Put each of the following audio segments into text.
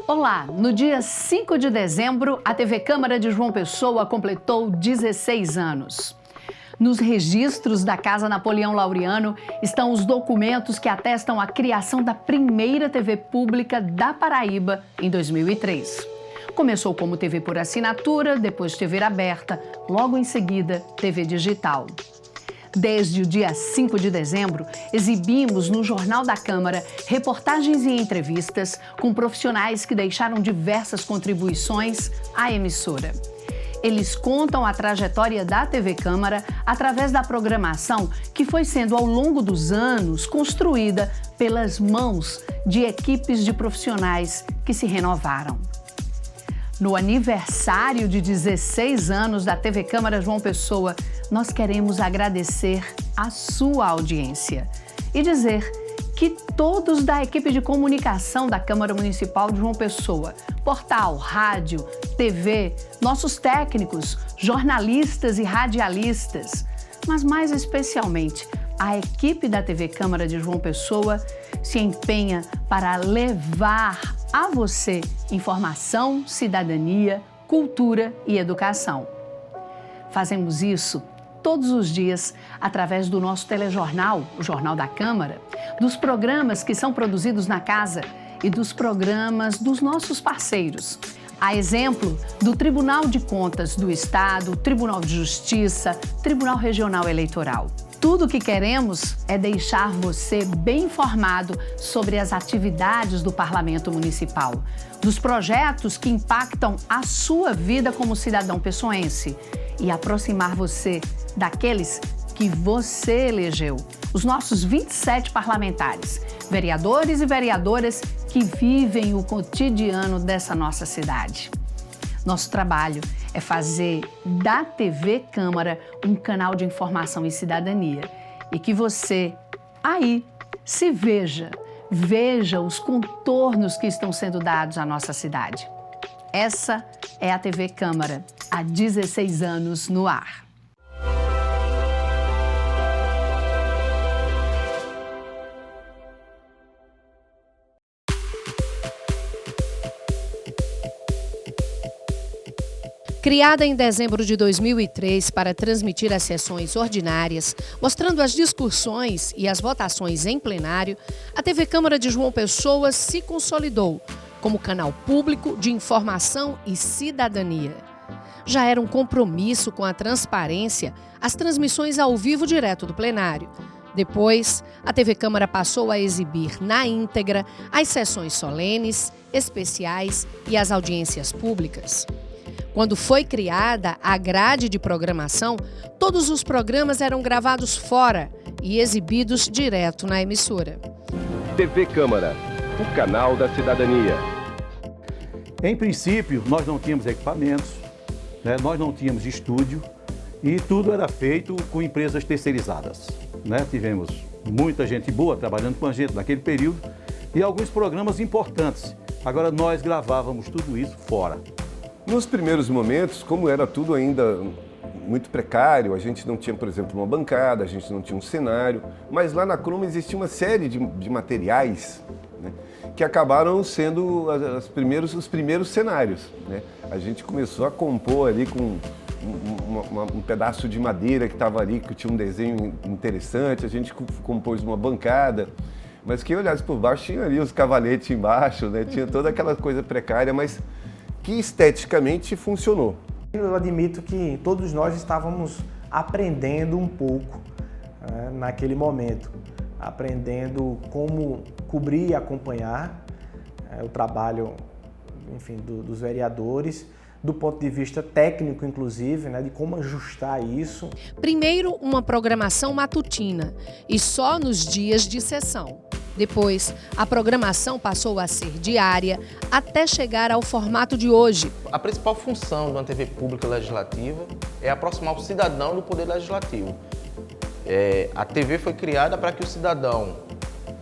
Olá! No dia 5 de dezembro, a TV Câmara de João Pessoa completou 16 anos. Nos registros da Casa Napoleão Laureano estão os documentos que atestam a criação da primeira TV pública da Paraíba em 2003. Começou como TV por assinatura, depois TV aberta, logo em seguida TV digital. Desde o dia 5 de dezembro, exibimos no Jornal da Câmara reportagens e entrevistas com profissionais que deixaram diversas contribuições à emissora. Eles contam a trajetória da TV Câmara através da programação que foi sendo, ao longo dos anos, construída pelas mãos de equipes de profissionais que se renovaram. No aniversário de 16 anos da TV Câmara João Pessoa, nós queremos agradecer a sua audiência e dizer que todos da equipe de comunicação da Câmara Municipal de João Pessoa, portal, rádio, TV, nossos técnicos, jornalistas e radialistas, mas mais especialmente a equipe da TV Câmara de João Pessoa se empenha para levar a você informação, cidadania, cultura e educação. Fazemos isso todos os dias através do nosso telejornal, o Jornal da Câmara, dos programas que são produzidos na casa e dos programas dos nossos parceiros. A exemplo do Tribunal de Contas do Estado, Tribunal de Justiça, Tribunal Regional Eleitoral. Tudo o que queremos é deixar você bem informado sobre as atividades do Parlamento Municipal, dos projetos que impactam a sua vida como cidadão pessoense e aproximar você daqueles que você elegeu, os nossos 27 parlamentares, vereadores e vereadoras que vivem o cotidiano dessa nossa cidade. Nosso trabalho é fazer da TV Câmara um canal de informação e cidadania e que você, aí, se veja os contornos que estão sendo dados à nossa cidade. Essa é a TV Câmara, há 16 anos no ar. Criada em dezembro de 2003 para transmitir as sessões ordinárias, mostrando as discussões e as votações em plenário, a TV Câmara de João Pessoa se consolidou como canal público de informação e cidadania. Já era um compromisso com a transparência as transmissões ao vivo direto do plenário. Depois, a TV Câmara passou a exibir na íntegra as sessões solenes, especiais e as audiências públicas. Quando foi criada a grade de programação, todos os programas eram gravados fora e exibidos direto na emissora. TV Câmara, o canal da cidadania. Em princípio, nós não tínhamos equipamentos, nós não tínhamos estúdio e tudo era feito com empresas terceirizadas. Tivemos muita gente boa trabalhando com a gente naquele período e alguns programas importantes. Agora nós gravávamos tudo isso fora. Nos primeiros momentos, como era tudo ainda muito precário, a gente não tinha, por exemplo, uma bancada, a gente não tinha um cenário, mas lá na Croma existia uma série de materiais, que acabaram sendo os primeiros cenários. A gente começou a compor ali com um pedaço de madeira que estava ali, que tinha um desenho interessante, a gente compôs uma bancada, mas quem olhasse por baixo tinha ali os cavaletes embaixo, tinha toda aquela coisa precária, mas que esteticamente funcionou. Eu admito que todos nós estávamos aprendendo um pouco naquele momento, aprendendo como cobrir e acompanhar o trabalho, enfim, dos vereadores, do ponto de vista técnico, inclusive, de como ajustar isso. Primeiro, uma programação matutina e só nos dias de sessão. Depois, a programação passou a ser diária até chegar ao formato de hoje. A principal função de uma TV pública legislativa é aproximar o cidadão do poder legislativo. A TV foi criada para que o cidadão,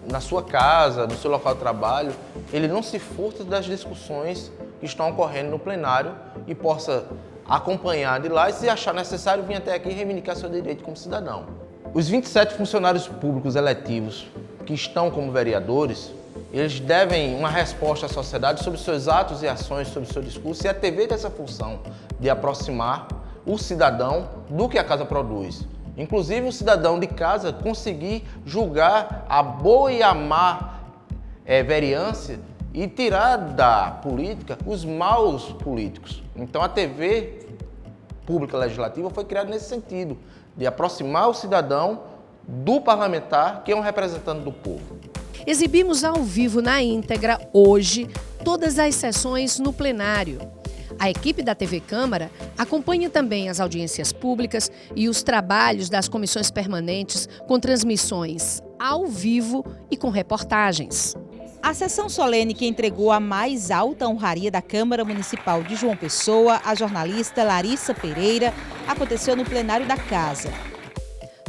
na sua casa, no seu local de trabalho, ele não se furte das discussões que estão ocorrendo no plenário e possa acompanhar de lá e, se achar necessário, vir até aqui e reivindicar seu direito como cidadão. Os 27 funcionários públicos eletivos que estão como vereadores, eles devem uma resposta à sociedade sobre seus atos e ações, sobre seu discurso, e a TV tem essa função de aproximar o cidadão do que a casa produz. Inclusive o cidadão de casa conseguir julgar a boa e a má variância e tirar da política os maus políticos. Então a TV pública legislativa foi criada nesse sentido, de aproximar o cidadão do parlamentar, que é um representante do povo. Exibimos ao vivo na íntegra, hoje, todas as sessões no plenário. A equipe da TV Câmara acompanha também as audiências públicas e os trabalhos das comissões permanentes com transmissões ao vivo e com reportagens. A sessão solene que entregou a mais alta honraria da Câmara Municipal de João Pessoa, a jornalista Larissa Pereira, aconteceu no plenário da Casa.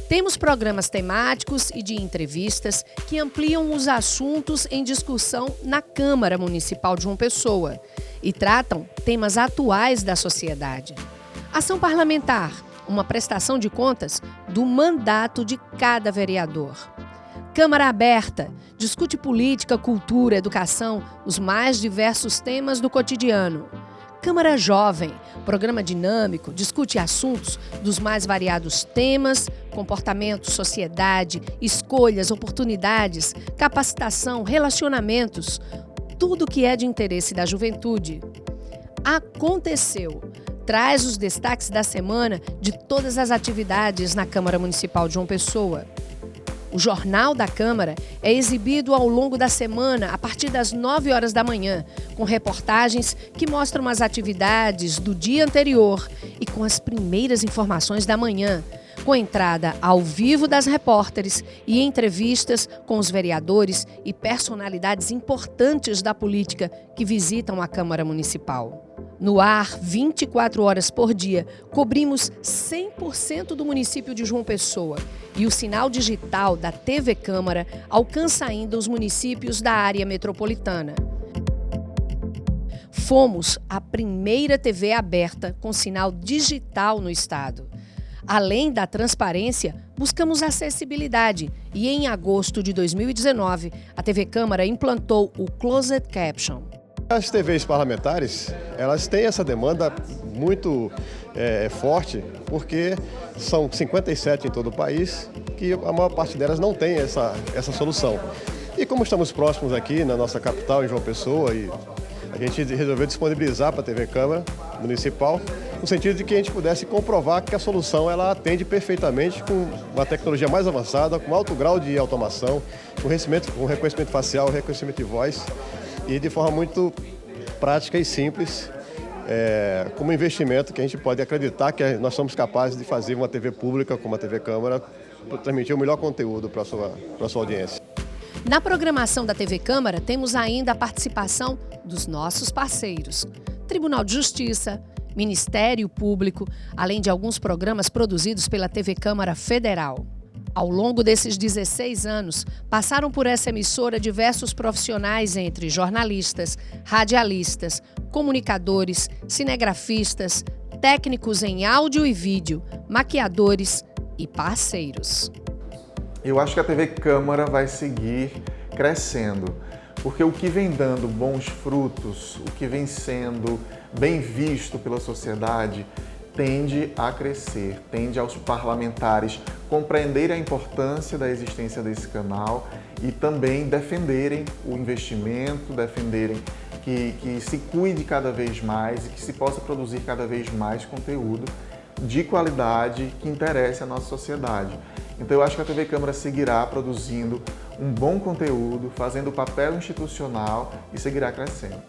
Temos programas temáticos e de entrevistas que ampliam os assuntos em discussão na Câmara Municipal de João Pessoa e tratam temas atuais da sociedade. Ação parlamentar, uma prestação de contas do mandato de cada vereador. Câmara Aberta, discute política, cultura, educação, os mais diversos temas do cotidiano. Câmara Jovem, programa dinâmico, discute assuntos dos mais variados temas, comportamento, sociedade, escolhas, oportunidades, capacitação, relacionamentos, tudo que é de interesse da juventude. Aconteceu. Traz os destaques da semana de todas as atividades na Câmara Municipal de João Pessoa. O Jornal da Câmara é exibido ao longo da semana, a partir das 9 horas da manhã, com reportagens que mostram as atividades do dia anterior e com as primeiras informações da manhã, com entrada ao vivo das repórteres e entrevistas com os vereadores e personalidades importantes da política que visitam a Câmara Municipal. No ar, 24 horas por dia, cobrimos 100% do município de João Pessoa e o sinal digital da TV Câmara alcança ainda os municípios da área metropolitana. Fomos a primeira TV aberta com sinal digital no estado. Além da transparência, buscamos acessibilidade e em agosto de 2019, a TV Câmara implantou o Closed Caption. As TVs parlamentares, elas têm essa demanda muito forte, porque são 57 em todo o país, que a maior parte delas não tem essa solução. E como estamos próximos aqui na nossa capital, em João Pessoa, e a gente resolveu disponibilizar para a TV Câmara Municipal, no sentido de que a gente pudesse comprovar que a solução ela atende perfeitamente com uma tecnologia mais avançada, com alto grau de automação, com reconhecimento facial, reconhecimento de voz, e de forma muito prática e simples, como investimento que a gente pode acreditar que nós somos capazes de fazer uma TV pública como a TV Câmara, para transmitir o melhor conteúdo para a sua audiência. Na programação da TV Câmara, temos ainda a participação dos nossos parceiros. Tribunal de Justiça, Ministério Público, além de alguns programas produzidos pela TV Câmara Federal. Ao longo desses 16 anos, passaram por essa emissora diversos profissionais entre jornalistas, radialistas, comunicadores, cinegrafistas, técnicos em áudio e vídeo, maquiadores e parceiros. Eu acho que a TV Câmara vai seguir crescendo, porque o que vem dando bons frutos, o que vem sendo bem visto pela sociedade, tende a crescer, tende aos parlamentares compreenderem a importância da existência desse canal e também defenderem o investimento, defenderem que se cuide cada vez mais e que se possa produzir cada vez mais conteúdo de qualidade que interesse a nossa sociedade. Então eu acho que a TV Câmara seguirá produzindo um bom conteúdo, fazendo o papel institucional e seguirá crescendo.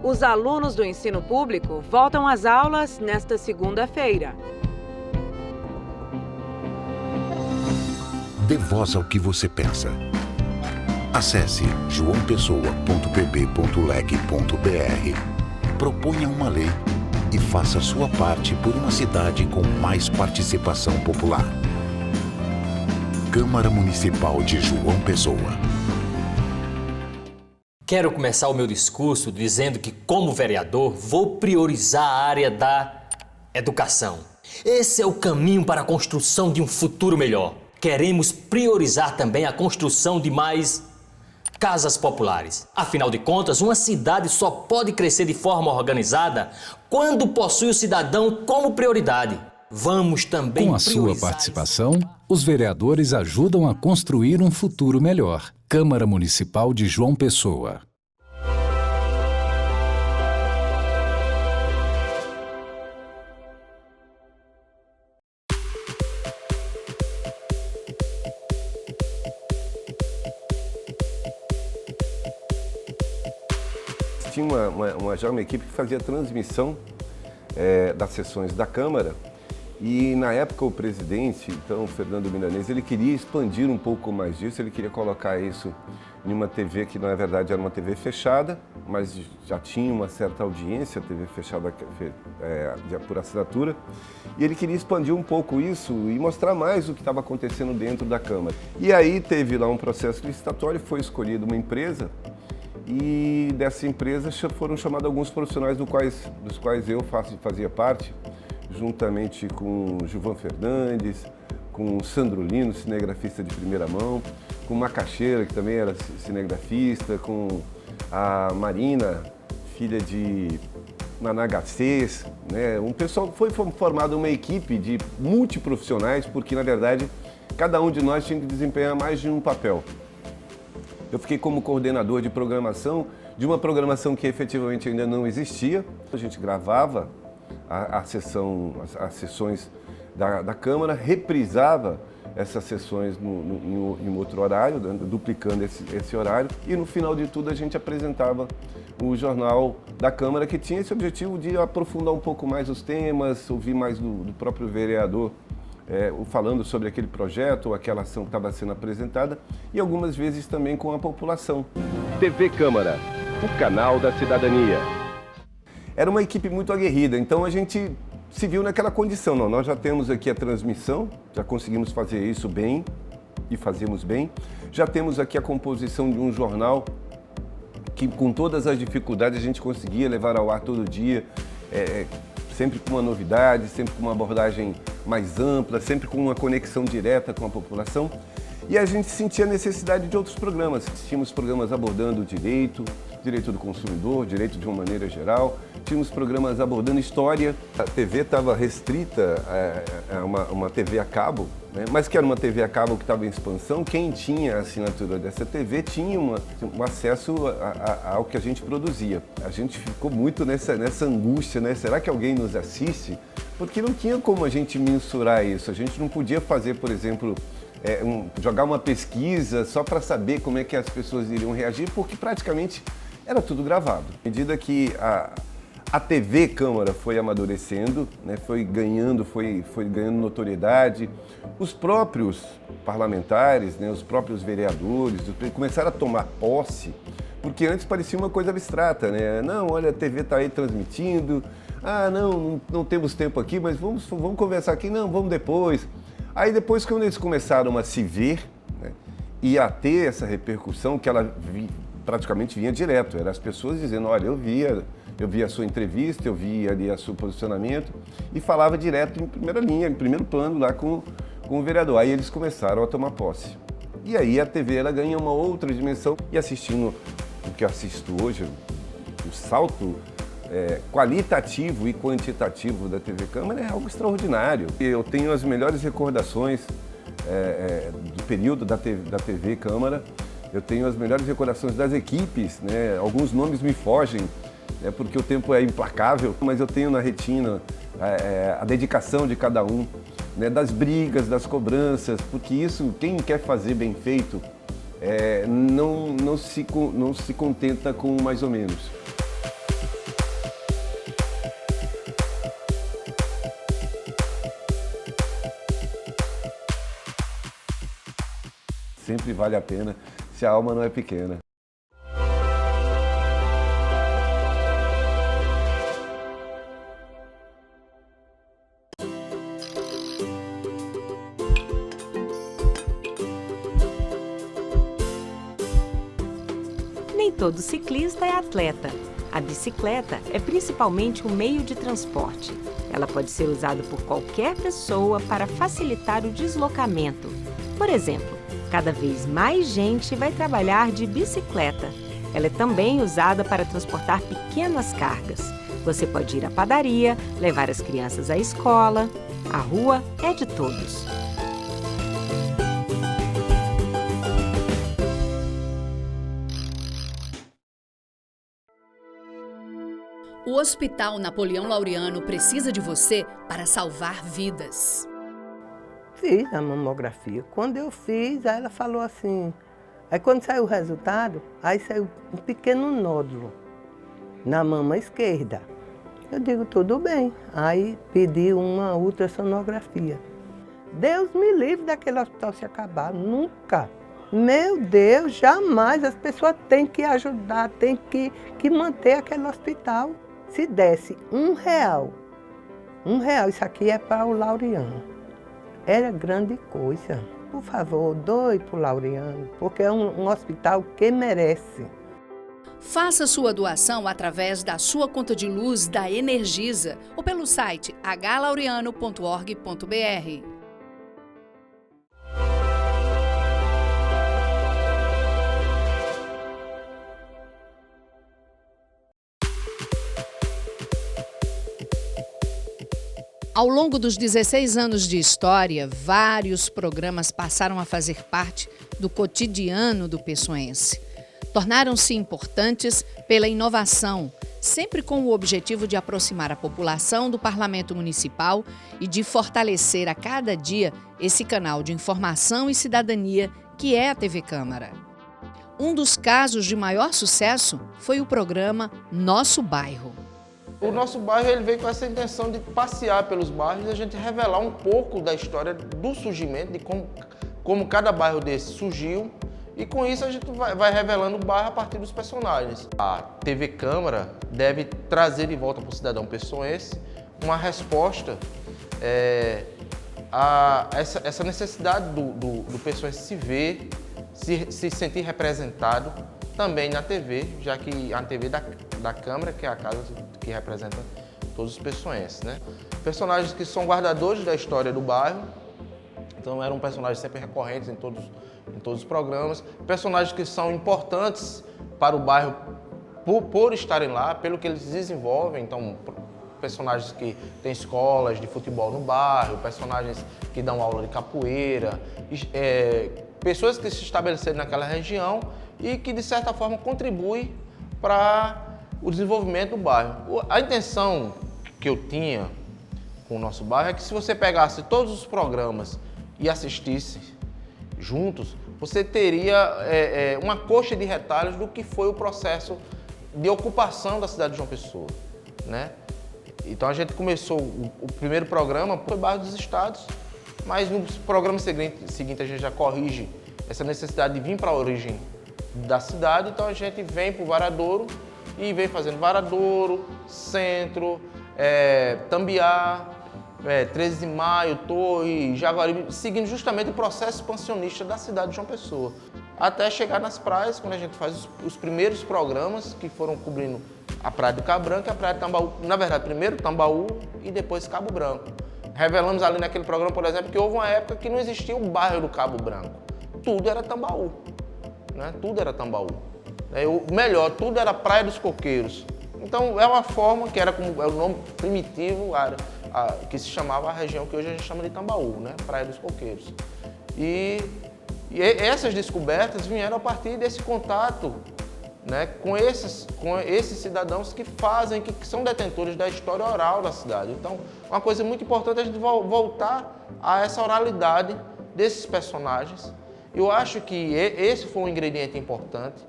Os alunos do ensino público voltam às aulas nesta segunda-feira. Dê voz ao que você pensa. Acesse joaopessoa.pb.leg.br. Proponha uma lei e faça sua parte por uma cidade com mais participação popular. Câmara Municipal de João Pessoa. Quero começar o meu discurso dizendo que, como vereador, vou priorizar a área da educação. Esse é o caminho para a construção de um futuro melhor. Queremos priorizar também a construção de mais casas populares. Afinal de contas, uma cidade só pode crescer de forma organizada quando possui o cidadão como prioridade. Vamos também Com a sua participação, os vereadores ajudam a construir um futuro melhor. Câmara Municipal de João Pessoa. Tinha já uma equipe que fazia transmissão das sessões da Câmara e, na época, o presidente, então, o Fernando Milanês, ele queria expandir um pouco mais disso, ele queria colocar isso em uma TV que, na verdade, era uma TV fechada, mas já tinha uma certa audiência, TV fechada por assinatura, e ele queria expandir um pouco isso e mostrar mais o que estava acontecendo dentro da Câmara. E aí teve lá um processo licitatório, foi escolhida uma empresa, e dessa empresa foram chamados alguns profissionais dos quais eu fazia parte, juntamente com Gilvan Fernandes, com Sandro Lino, cinegrafista de primeira mão, com Macaxeira, que também era cinegrafista, com a Marina, filha de Managacês, né? Um pessoal foi formado uma equipe de multiprofissionais, porque na verdade cada um de nós tinha que desempenhar mais de um papel. Eu fiquei como coordenador de programação, de uma programação que efetivamente ainda não existia. A gente gravava as sessões da Câmara, reprisava essas sessões em outro horário, duplicando esse horário, e no final de tudo a gente apresentava o jornal da Câmara, que tinha esse objetivo de aprofundar um pouco mais os temas, ouvir mais do próprio vereador falando sobre aquele projeto ou aquela ação que estava sendo apresentada, e algumas vezes também com a população. TV Câmara, o canal da cidadania. Era uma equipe muito aguerrida, então a gente se viu naquela condição. Não, nós já temos aqui a transmissão, já conseguimos fazer isso bem e fazemos bem. Já temos aqui a composição de um jornal que, com todas as dificuldades, a gente conseguia levar ao ar todo dia, sempre com uma novidade, sempre com uma abordagem mais ampla, sempre com uma conexão direta com a população. E a gente sentia a necessidade de outros programas. Tínhamos programas abordando o direito do consumidor, direito de uma maneira geral. Tínhamos programas abordando história. A TV estava restrita a uma TV a cabo, né? Mas que era uma TV a cabo que estava em expansão. Quem tinha a assinatura dessa TV tinha um acesso ao que a gente produzia. A gente ficou muito nessa angústia, né? Será que alguém nos assiste? Porque não tinha como a gente mensurar isso. A gente não podia fazer, por exemplo, jogar uma pesquisa só para saber como é que as pessoas iriam reagir, porque praticamente era tudo gravado. À medida que a TV Câmara foi amadurecendo, né, foi ganhando notoriedade, os próprios parlamentares, né, os próprios vereadores começaram a tomar posse, porque antes parecia uma coisa abstrata, né? Não, olha, a TV está aí transmitindo, não temos tempo aqui, mas vamos conversar aqui, não, vamos depois. Aí depois, quando eles começaram a se ver, né, e a ter essa repercussão, que ela praticamente vinha direto, eram as pessoas dizendo, olha, eu vi a sua entrevista, eu vi ali o seu posicionamento, e falava direto em primeira linha, em primeiro plano lá com o vereador. Aí eles começaram a tomar posse. E aí a TV ela ganha uma outra dimensão, e assistindo o que eu assisto hoje, o salto qualitativo e quantitativo da TV Câmara é algo extraordinário. Eu tenho as melhores recordações do período da TV Câmara, eu tenho as melhores recordações das equipes, né? Alguns nomes me fogem, né? Porque o tempo é implacável, mas eu tenho na retina a dedicação de cada um, né? Das brigas, das cobranças, porque isso, quem quer fazer bem feito, não se contenta com mais ou menos. Sempre vale a pena, se a alma não é pequena. Nem Todo ciclista é atleta. A bicicleta é principalmente um meio de transporte. Ela pode ser usada por qualquer pessoa para facilitar o deslocamento. Por exemplo, cada vez mais gente vai trabalhar de bicicleta. Ela é também usada para transportar pequenas cargas. Você pode ir à padaria, levar as crianças à escola. A rua é de todos. O Hospital Napoleão Laureano precisa de você para salvar vidas. Fiz a mamografia. Quando eu fiz, aí ela falou assim... Aí quando saiu o resultado, aí saiu um pequeno nódulo na mama esquerda. Eu digo, tudo bem. Aí pedi uma ultrassonografia. Deus me livre daquele hospital se acabar. Nunca. Meu Deus, jamais. As pessoas têm que ajudar, têm que manter aquele hospital. Se desse R$1, isso aqui é para o Laureano. Era grande coisa. Por favor, doe para o Laureano, porque é um hospital que merece. Faça sua doação através da sua conta de luz da Energisa ou pelo site hlaureano.org.br. Ao longo dos 16 anos de história, vários programas passaram a fazer parte do cotidiano do pessoense. Tornaram-se importantes pela inovação, sempre com o objetivo de aproximar a população do Parlamento Municipal e de fortalecer a cada dia esse canal de informação e cidadania que é a TV Câmara. Um dos casos de maior sucesso foi o programa Nosso Bairro. O Nosso Bairro ele veio com essa intenção de passear pelos bairros e a gente revelar um pouco da história do surgimento, de como cada bairro desse surgiu. E com isso a gente vai revelando o bairro a partir dos personagens. A TV Câmara deve trazer de volta para o cidadão pessoense uma resposta a essa necessidade do pessoense se ver, se sentir representado também na TV, já que a TV da Câmara, que é a casa que representa todos os pessoenses, né? Personagens que são guardadores da história do bairro, então eram personagens sempre recorrentes em todos os programas. Personagens que são importantes para o bairro por estarem lá, pelo que eles desenvolvem, então personagens que têm escolas de futebol no bairro, personagens que dão aula de capoeira, pessoas que se estabeleceram naquela região e que, de certa forma, contribuem para o desenvolvimento do bairro. A intenção que eu tinha com o Nosso Bairro é que, se você pegasse todos os programas e assistisse juntos, você teria uma coxa de retalhos do que foi o processo de ocupação da cidade de João Pessoa, né? Então a gente começou, o primeiro programa foi o Bairro dos Estados, mas no programa seguinte a gente já corrige essa necessidade de vir para a origem da cidade, então a gente vem para o Varadouro e vem fazendo Varadouro, Centro, Tambiá, 13 de Maio, Torre, Jaguaribe, seguindo justamente o processo expansionista da cidade de João Pessoa. Até chegar nas praias, quando a gente faz os primeiros programas que foram cobrindo a Praia do Cabo Branco e a Praia de Tambaú. Na verdade, primeiro Tambaú e depois Cabo Branco. Revelamos ali naquele programa, por exemplo, que houve uma época que não existia o bairro do Cabo Branco. Tudo era Tambaú, né? Tudo era Tambaú. O melhor, tudo era Praia dos Coqueiros. Então, é uma forma que era como é o nome primitivo, que se chamava a região que hoje a gente chama de Tambaú, né? Praia dos Coqueiros. E essas descobertas vieram a partir desse contato, né, com esses cidadãos que são detentores da história oral da cidade. Então, uma coisa muito importante é a gente voltar a essa oralidade desses personagens. Eu acho que esse foi um ingrediente importante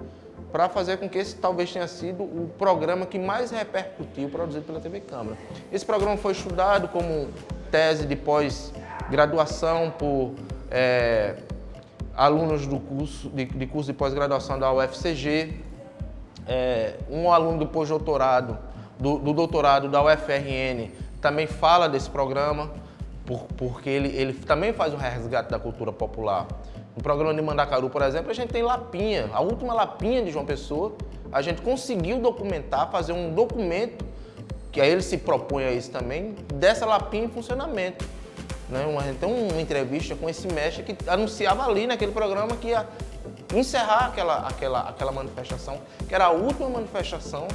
para fazer com que esse talvez tenha sido o programa que mais repercutiu produzido pela TV Câmara. Esse programa foi estudado como tese de pós-graduação por alunos do curso de pós-graduação da UFCG, um aluno do pós-doutorado, do doutorado da UFRN, também fala desse programa, porque ele também faz um resgate da cultura popular. No programa de Mandacaru, por exemplo, a gente tem Lapinha, a última Lapinha de João Pessoa, a gente conseguiu documentar, fazer um documento, que aí ele se propõe a isso também, dessa lapinha em funcionamento. Né? A gente tem uma entrevista com esse mestre que anunciava ali naquele programa que ia encerrar aquela manifestação, que era a última manifestação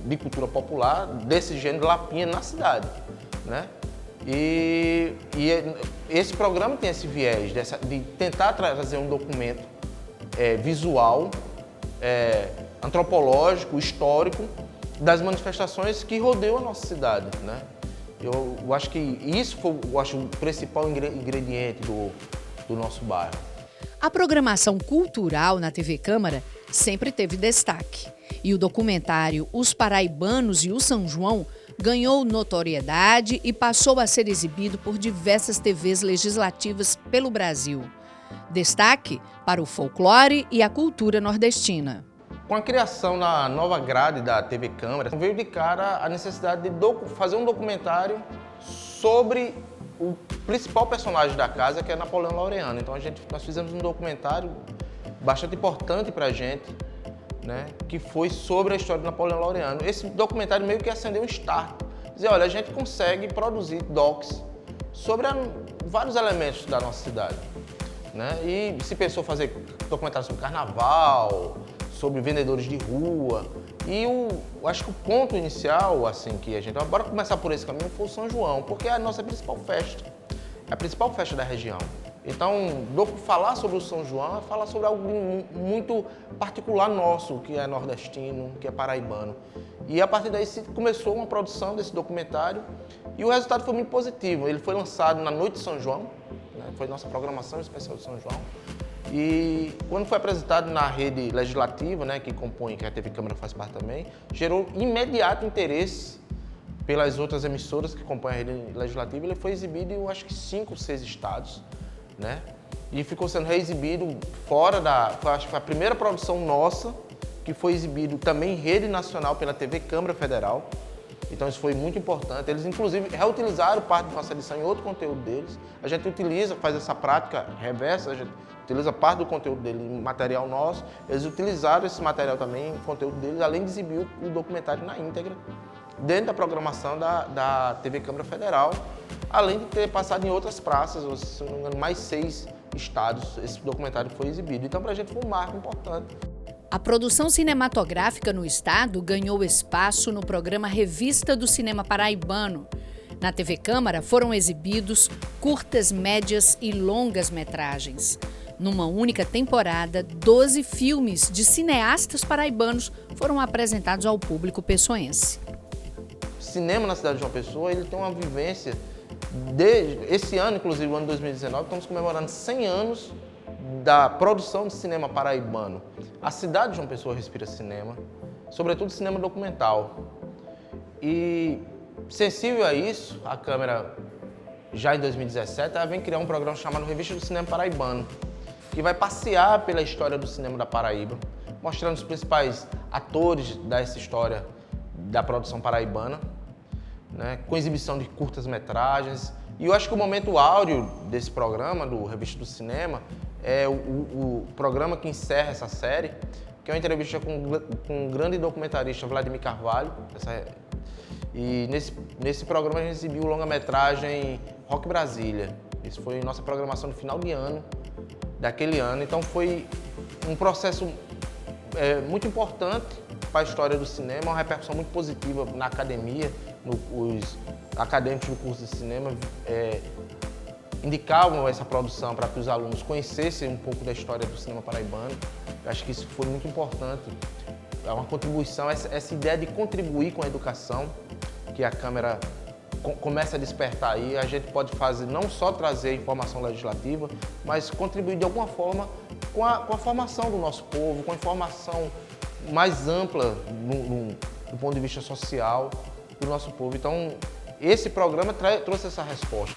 de cultura popular desse gênero lapinha na cidade. Né? E esse programa tem esse viés de tentar trazer um documento visual, antropológico, histórico, das manifestações que rodeiam a nossa cidade. Né? Eu acho que isso foi o principal ingrediente do nosso bairro. A programação cultural na TV Câmara sempre teve destaque. E o documentário Os Paraibanos e o São João ganhou notoriedade e passou a ser exibido por diversas TVs legislativas pelo Brasil. Destaque para o folclore e a cultura nordestina. Com a criação da nova grade da TV Câmara, veio de cara a necessidade de fazer um documentário sobre o principal personagem da casa, que é Napoleão Laureano. Então nós fizemos um documentário bastante importante para a gente, né, que foi sobre a história de Napoleão Laureano. Esse documentário meio que acendeu um start. Dizer, olha, a gente consegue produzir docs sobre vários elementos da nossa cidade. Né? E se pensou fazer documentário sobre carnaval, sobre vendedores de rua. E acho que o ponto inicial, assim, que a gente... Bora começar por esse caminho, foi o São João, porque é a nossa principal festa. É a principal festa da região. Então, falar sobre o São João é falar sobre algo muito particular nosso, que é nordestino, que é paraibano. E a partir daí começou uma produção desse documentário e o resultado foi muito positivo. Ele foi lançado na noite de São João, né? Foi nossa programação especial de São João. E quando foi apresentado na rede legislativa, né, que a TV Câmara faz parte também, gerou imediato interesse pelas outras emissoras que compõem a rede legislativa. Ele foi exibido em, acho que 5 ou 6 estados, né? E ficou sendo reexibido fora acho que foi a primeira produção nossa que foi exibido também em rede nacional pela TV Câmara Federal. Então isso foi muito importante. Eles inclusive reutilizaram parte da nossa edição em outro conteúdo deles. A gente faz essa prática reversa, a gente utiliza parte do conteúdo dele em material nosso. Eles utilizaram esse material também em conteúdo deles, além de exibir o documentário na íntegra, dentro da programação da TV Câmara Federal, além de ter passado em outras praças, se não me engano, mais 6 estados, esse documentário foi exibido. Então, para a gente foi um marco importante. A produção cinematográfica no estado ganhou espaço no programa Revista do Cinema Paraibano. Na TV Câmara foram exibidos curtas, médias e longas metragens. Numa única temporada, 12 filmes de cineastas paraibanos foram apresentados ao público pessoense. O cinema na cidade de João Pessoa, ele tem uma vivência esse ano, inclusive o ano 2019, estamos comemorando 100 anos da produção de cinema paraibano. A cidade de João Pessoa respira cinema, sobretudo cinema documental. E sensível a isso, a Câmara, já em 2017, ela vem criar um programa chamado Revista do Cinema Paraibano, que vai passear pela história do cinema da Paraíba, mostrando os principais atores dessa história da produção paraibana, né, com exibição de curtas-metragens. E eu acho que o momento áureo desse programa, do Revista do Cinema, é o programa que encerra essa série, que é uma entrevista com um grande documentarista, Vladimir Carvalho. E nesse programa a gente exibiu o longa-metragem Rock Brasília. Isso foi nossa programação no final de ano, daquele ano. Então foi um processo muito importante para a história do cinema, uma repercussão muito positiva na academia. Os acadêmicos do curso de cinema indicavam essa produção para que os alunos conhecessem um pouco da história do cinema paraibano. Eu acho que isso foi muito importante. É uma contribuição, essa ideia de contribuir com a educação, que a Câmara começa a despertar aí. A gente pode fazer, não só trazer informação legislativa, mas contribuir de alguma forma com a formação do nosso povo, com a informação mais ampla do ponto de vista social do nosso povo. Então, esse programa trouxe essa resposta.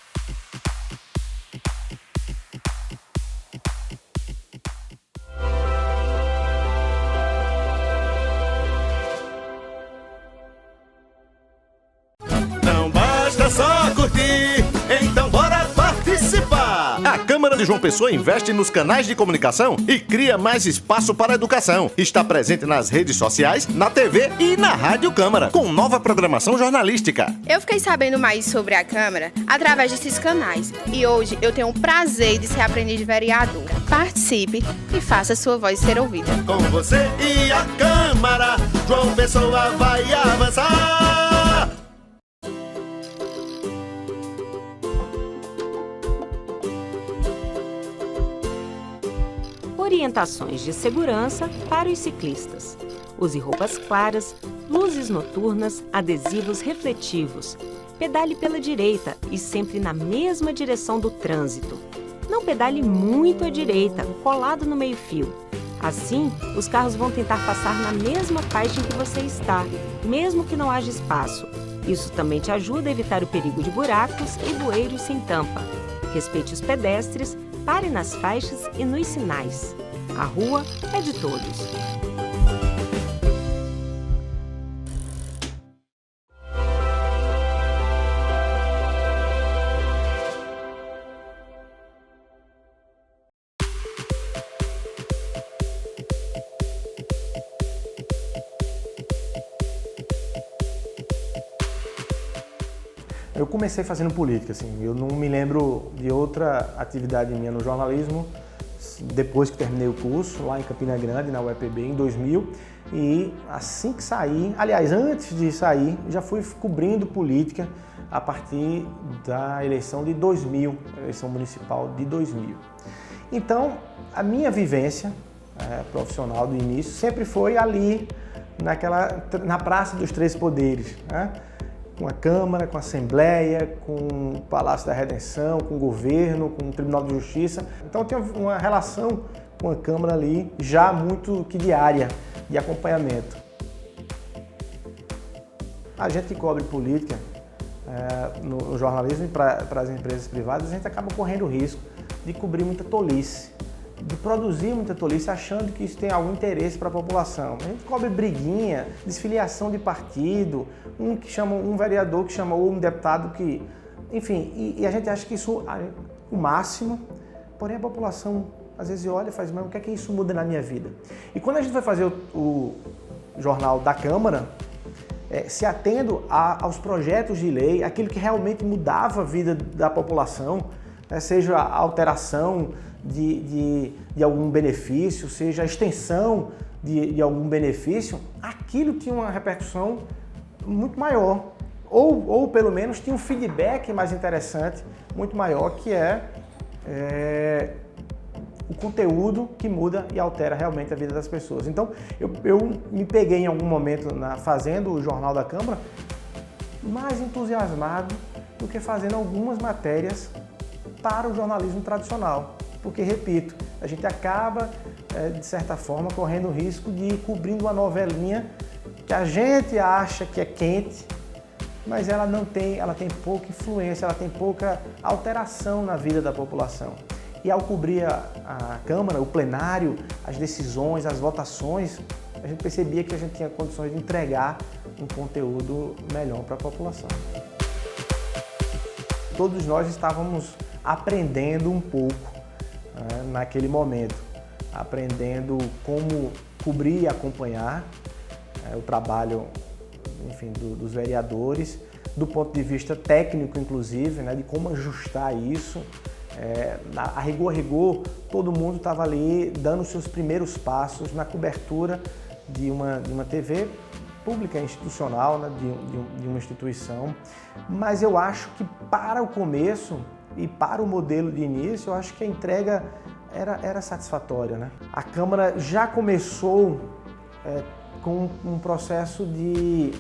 Não basta só curtir, então bora participar! A Câmara de de João Pessoa investe nos canais de comunicação e cria mais espaço para a educação. Está presente nas redes sociais, na TV e na Rádio Câmara, com nova programação jornalística. Eu fiquei sabendo mais sobre a Câmara através desses canais e hoje eu tenho o prazer de ser aprendiz de vereadora. Participe e faça sua voz ser ouvida. Com você e a Câmara, João Pessoa vai avançar. Orientações de segurança para os ciclistas. Use roupas claras, luzes noturnas, adesivos refletivos. Pedale pela direita e sempre na mesma direção do trânsito. Não pedale muito à direita, colado no meio-fio. Assim, os carros vão tentar passar na mesma faixa em que você está, mesmo que não haja espaço. Isso também te ajuda a evitar o perigo de buracos e bueiros sem tampa. Respeite os pedestres, pare nas faixas e nos sinais. A rua é de todos. Eu comecei fazendo política, assim, eu não me lembro de outra atividade minha no jornalismo depois que terminei o curso, lá em Campina Grande, na UEPB, em 2000, e assim que saí, aliás, antes de sair, já fui cobrindo política a partir da eleição de 2000, a eleição municipal de 2000. Então, a minha vivência profissional do início sempre foi ali, na Praça dos Três Poderes, né? Com a Câmara, com a Assembleia, com o Palácio da Redenção, com o governo, com o Tribunal de Justiça. Então eu tenho uma relação com a Câmara ali já muito que diária, de acompanhamento. A gente que cobre política no jornalismo e para as empresas privadas, a gente acaba correndo o risco de cobrir muita tolice, de produzir muita tolice achando que isso tem algum interesse para a população. A gente cobre briguinha, desfiliação de partido, um vereador que chama ou um deputado que... Enfim, e a gente acha que isso é o máximo, porém a população às vezes olha e faz, mas o que é que isso muda na minha vida? E quando a gente vai fazer o jornal da Câmara, se atendo aos projetos de lei, aquilo que realmente mudava a vida da população, seja a alteração de algum benefício, seja a extensão de algum benefício, aquilo tinha uma repercussão muito maior, ou pelo menos tinha um feedback mais interessante, muito maior, que o conteúdo que muda e altera realmente a vida das pessoas. Então, eu me peguei em algum momento fazendo o Jornal da Câmara mais entusiasmado do que fazendo algumas matérias para o jornalismo tradicional. Porque, repito, a gente acaba, de certa forma, correndo o risco de ir cobrindo uma novelinha que a gente acha que é quente, mas ela tem pouca influência, ela tem pouca alteração na vida da população. E ao cobrir a Câmara, o plenário, as decisões, as votações, a gente percebia que a gente tinha condições de entregar um conteúdo melhor para a população. Todos nós estávamos aprendendo um pouco naquele momento, aprendendo como cobrir e acompanhar o trabalho, enfim, dos vereadores, do ponto de vista técnico, inclusive, de como ajustar isso. A rigor, todo mundo estava ali dando os seus primeiros passos na cobertura de uma TV pública, institucional, de uma instituição. Mas eu acho que para o começo e para o modelo de início, eu acho que a entrega era satisfatória, né? A Câmara já começou com um processo de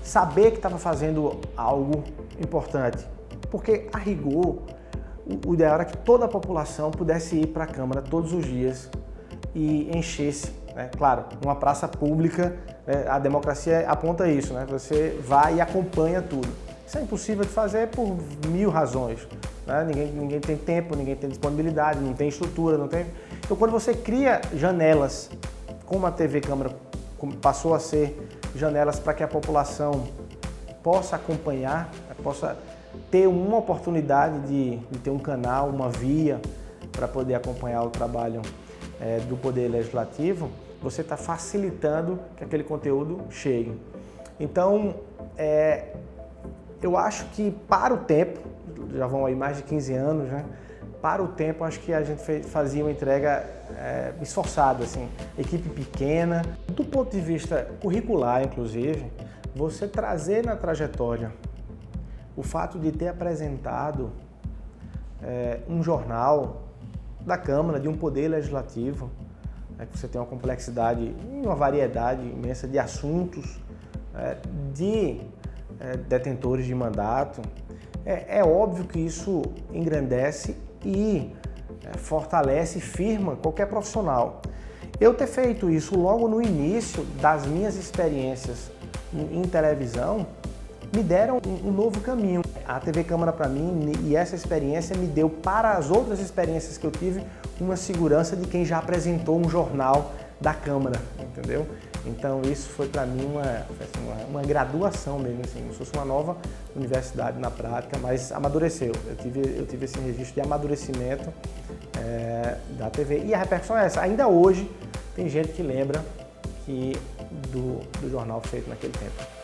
saber que estava fazendo algo importante, porque a rigor, o ideal era que toda a população pudesse ir para a Câmara todos os dias e enchesse, né? Claro, numa praça pública, a democracia aponta isso, né? Você vai e acompanha tudo. Isso é impossível de fazer por 1000 razões, né? Ninguém tem tempo, ninguém tem disponibilidade, não tem estrutura, não tem... Então, quando você cria janelas, como a TV Câmara passou a ser janelas para que a população possa acompanhar, possa ter uma oportunidade de ter um canal, uma via, para poder acompanhar o trabalho do Poder Legislativo, você está facilitando que aquele conteúdo chegue. Então, eu acho que para o tempo, já vão aí mais de 15 anos, né? Para o tempo, acho que a gente fazia uma entrega esforçada, assim, equipe pequena. Do ponto de vista curricular, inclusive, você trazer na trajetória o fato de ter apresentado um jornal da Câmara, de um poder legislativo, que você tem uma complexidade e uma variedade imensa de assuntos, de detentores de mandato. É óbvio que isso engrandece e fortalece e firma qualquer profissional. Eu ter feito isso logo no início das minhas experiências em televisão me deram um novo caminho. A TV Câmara para mim e essa experiência me deu para as outras experiências que eu tive uma segurança de quem já apresentou um jornal da Câmara, entendeu? Então isso foi para mim uma graduação mesmo, assim, como se fosse uma nova universidade na prática, mas amadureceu. Eu tive esse registro de amadurecimento da TV e a repercussão é essa. Ainda hoje tem gente que lembra do jornal feito naquele tempo.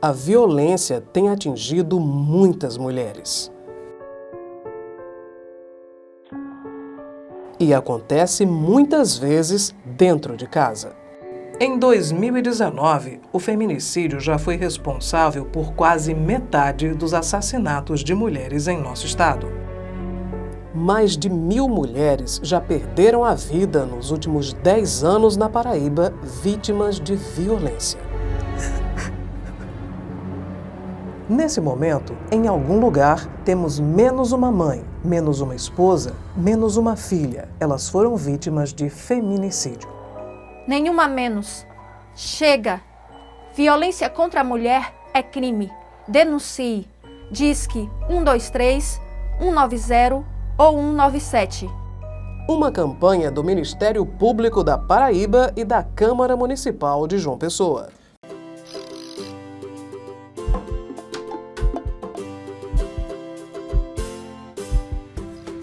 A violência tem atingido muitas mulheres. E acontece muitas vezes dentro de casa. Em 2019, o feminicídio já foi responsável por quase metade dos assassinatos de mulheres em nosso estado. Mais de 1.000 mulheres já perderam a vida nos últimos 10 anos na Paraíba, vítimas de violência. Nesse momento, em algum lugar, temos menos uma mãe, menos uma esposa, menos uma filha. Elas foram vítimas de feminicídio. Nenhuma menos. Chega! Violência contra a mulher é crime. Denuncie. Disque 123, 190 ou 197. Uma campanha do Ministério Público da Paraíba e da Câmara Municipal de João Pessoa.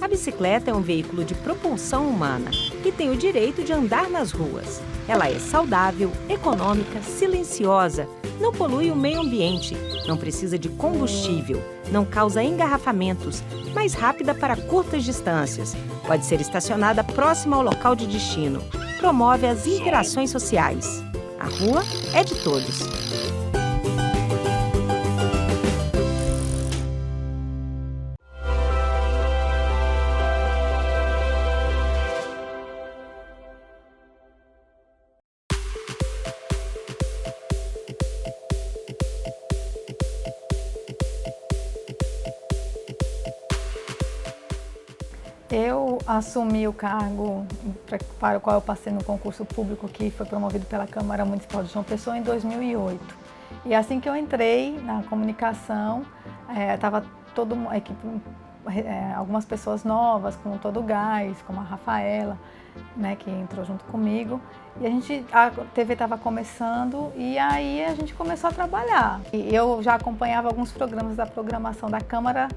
A bicicleta é um veículo de propulsão humana e tem o direito de andar nas ruas. Ela é saudável, econômica, silenciosa, não polui o meio ambiente, não precisa de combustível, não causa engarrafamentos, mais rápida para curtas distâncias, pode ser estacionada próxima ao local de destino, promove as interações sociais. A rua é de todos. Eu assumi o cargo para o qual eu passei no concurso público que foi promovido pela Câmara Municipal de João Pessoa em 2008. E assim que eu entrei na comunicação, estava toda uma equipe, algumas pessoas novas, com todo o gás, como a Rafaela, né, que entrou junto comigo. E a TV estava começando e aí a gente começou a trabalhar. E eu já acompanhava alguns programas da programação da Câmara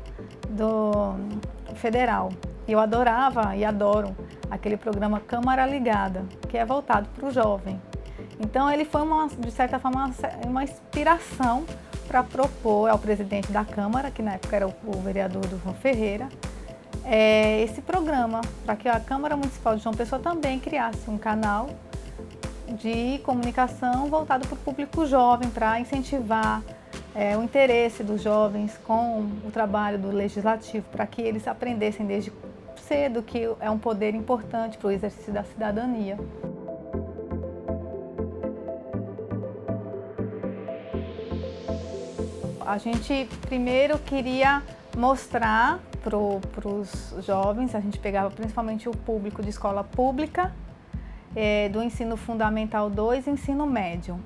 Federal. Eu adorava e adoro aquele programa Câmara Ligada, que é voltado para o jovem. Então ele foi, de certa forma, uma inspiração para propor ao presidente da Câmara, que na época era o vereador João Ferreira, esse programa, para que a Câmara Municipal de João Pessoa também criasse um canal de comunicação voltado para o público jovem, para incentivar o interesse dos jovens com o trabalho do Legislativo, para que eles aprendessem desde cedo que é um poder importante para o exercício da cidadania. A gente primeiro queria mostrar para os jovens, a gente pegava principalmente o público de escola pública, do ensino fundamental 2 e ensino médio.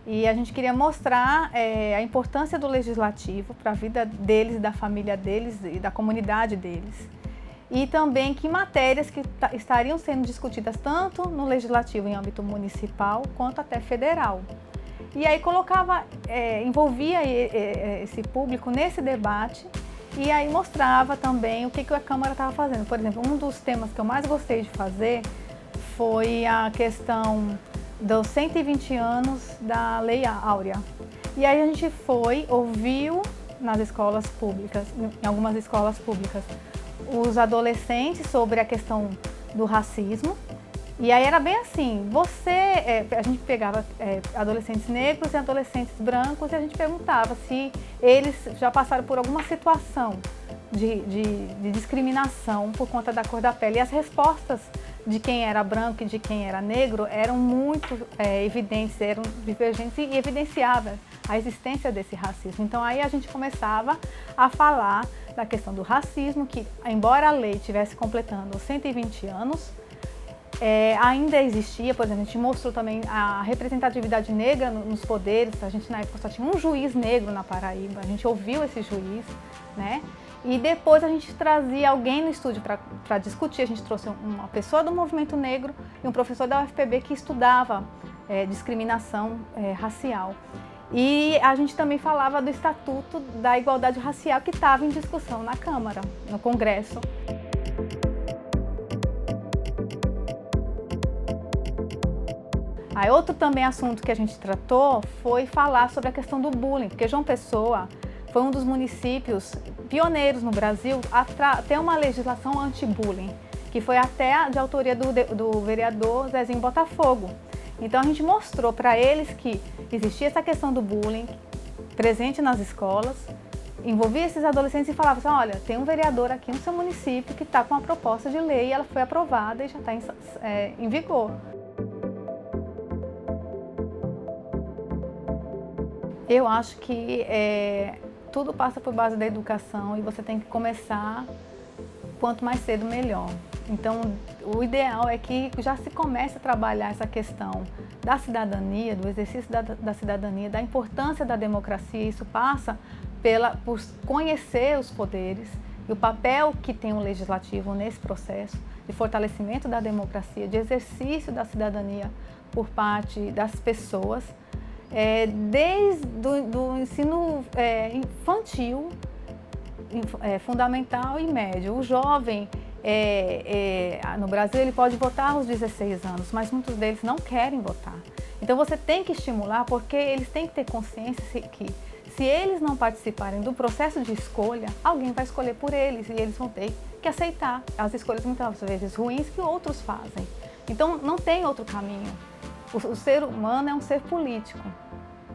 E a gente queria mostrar a importância do Legislativo para a vida deles, da família deles e da comunidade deles. e também que matérias que estariam sendo discutidas tanto no legislativo em âmbito municipal quanto até federal. E aí envolvia esse público nesse debate e aí mostrava também o que a Câmara estava fazendo. Por exemplo, um dos temas que eu mais gostei de fazer foi a questão dos 120 anos da Lei Áurea. E aí a gente ouviu nas escolas públicas, em algumas escolas públicas, os adolescentes sobre a questão do racismo. E aí era bem assim, a gente pegava adolescentes negros e adolescentes brancos e a gente perguntava se eles já passaram por alguma situação de discriminação por conta da cor da pele. E as respostas de quem era branco e de quem era negro eram muito evidentes, eram divergentes e evidenciavam a existência desse racismo. Então aí a gente começava a falar da questão do racismo, que embora a lei estivesse completando 120 anos, ainda existia. Por exemplo, a gente mostrou também a representatividade negra nos poderes. A gente na época só tinha um juiz negro na Paraíba, a gente ouviu esse juiz, né? E depois a gente trazia alguém no estúdio para discutir. A gente trouxe uma pessoa do movimento negro e um professor da UFPB que estudava discriminação racial. E a gente também falava do Estatuto da Igualdade Racial que estava em discussão na Câmara, no Congresso. Aí outro também assunto que a gente tratou foi falar sobre a questão do bullying, porque João Pessoa foi um dos municípios pioneiros no Brasil a ter uma legislação anti-bullying, que foi até de autoria do vereador Zezinho Botafogo. Então a gente mostrou para eles que existia essa questão do bullying presente nas escolas, envolvia esses adolescentes e falava assim, olha, tem um vereador aqui no seu município que está com uma proposta de lei, ela foi aprovada e já está em vigor. Eu acho que tudo passa por base da educação e você tem que começar quanto mais cedo melhor. Então, o ideal é que já se comece a trabalhar essa questão da cidadania, do exercício da cidadania, da importância da democracia. Isso passa por conhecer os poderes e o papel que tem o legislativo nesse processo de fortalecimento da democracia, de exercício da cidadania por parte das pessoas, desde o ensino infantil, fundamental e médio. O jovem, no Brasil, ele pode votar aos 16 anos, mas muitos deles não querem votar. Então você tem que estimular, porque eles têm que ter consciência que se eles não participarem do processo de escolha, alguém vai escolher por eles e eles vão ter que aceitar as escolhas muitas vezes ruins que outros fazem. Então não tem outro caminho. O ser humano é um ser político.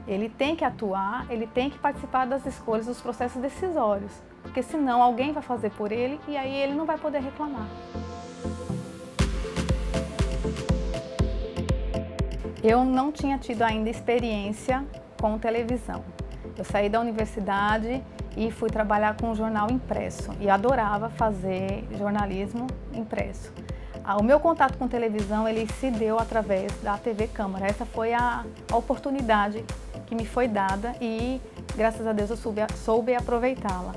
Ele tem que atuar, ele tem que participar das escolhas, dos processos decisórios, porque senão alguém vai fazer por ele e aí ele não vai poder reclamar. Eu não tinha tido ainda experiência com televisão. Eu saí da universidade e fui trabalhar com um jornal impresso e adorava fazer jornalismo impresso. O meu contato com televisão, ele se deu através da TV Câmara. Essa foi a oportunidade que me foi dada e, graças a Deus, eu soube aproveitá-la.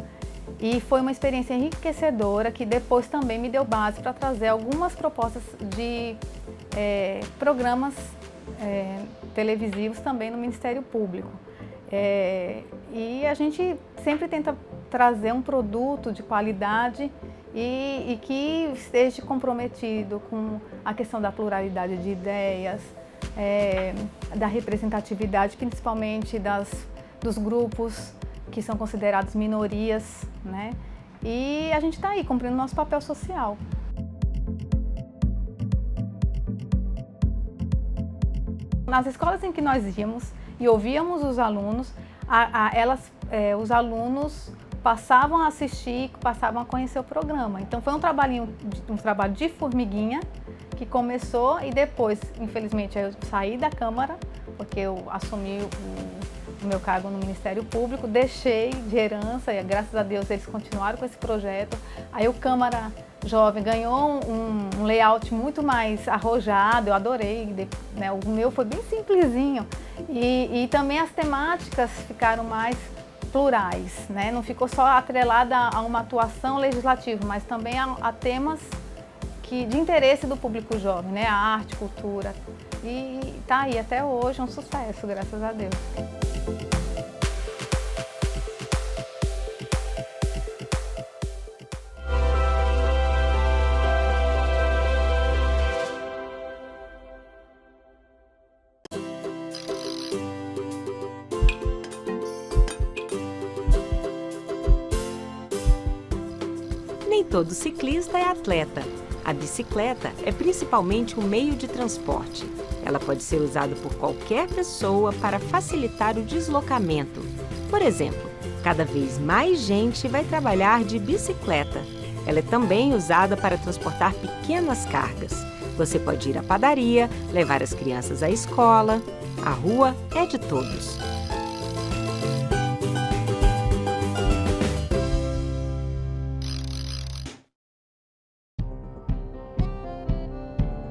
E foi uma experiência enriquecedora que depois também me deu base para trazer algumas propostas de programas televisivos também no Ministério Público. E a gente sempre tenta trazer um produto de qualidade e que esteja comprometido com a questão da pluralidade de ideias, da representatividade, principalmente dos grupos que são considerados minorias, né? E a gente está aí cumprindo nosso papel social. Nas escolas em que nós íamos e ouvíamos os alunos, os alunos passavam a assistir, passavam a conhecer o programa. Então foi um trabalho de formiguinha que começou e depois, infelizmente, eu saí da Câmara, porque eu assumi o meu cargo no Ministério Público, deixei de herança e graças a Deus eles continuaram com esse projeto. Aí o Câmara Jovem ganhou um layout muito mais arrojado, eu adorei, né? O meu foi bem simplesinho e também as temáticas ficaram mais plurais, né? Não ficou só atrelada a uma atuação legislativa, mas também a temas de interesse do público jovem, né? A arte, cultura. E está aí até hoje um sucesso, graças a Deus. Nem todo ciclista é atleta. A bicicleta é principalmente um meio de transporte. Ela pode ser usada por qualquer pessoa para facilitar o deslocamento. Por exemplo, cada vez mais gente vai trabalhar de bicicleta. Ela é também usada para transportar pequenas cargas. Você pode ir à padaria, levar as crianças à escola. A rua é de todos.